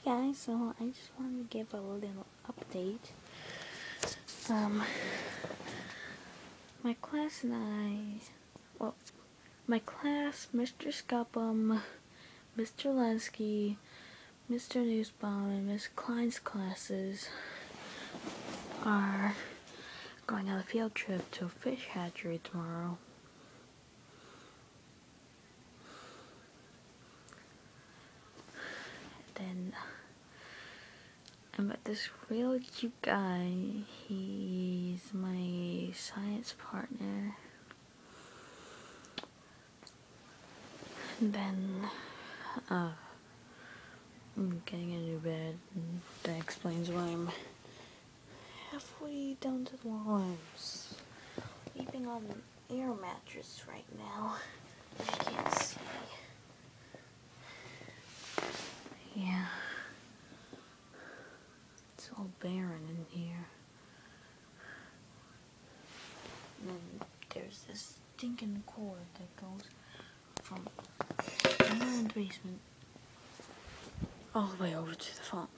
guys, so I just wanted to give a little update. My class and my class, Mr. Scuppum, Mr. Lensky, Mr. Newsbaum, and Miss Klein's classes are going on a field trip to a fish hatchery tomorrow. Then I met this really cute guy. He's my science partner. And then I'm getting a new bed, and that explains why I'm halfway down to the I'm sleeping on an air mattress right now. If you can't see. Yeah. It's all barren in here. And then there's this stinking cord that goes from somewhere in the basement all the way over to the phone.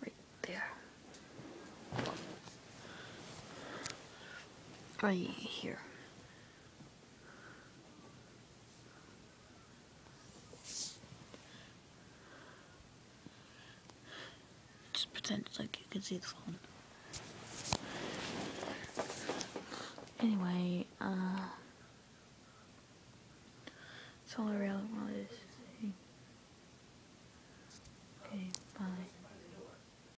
Right there. Right here. Just pretend like you can see the phone. Anyway, it's all already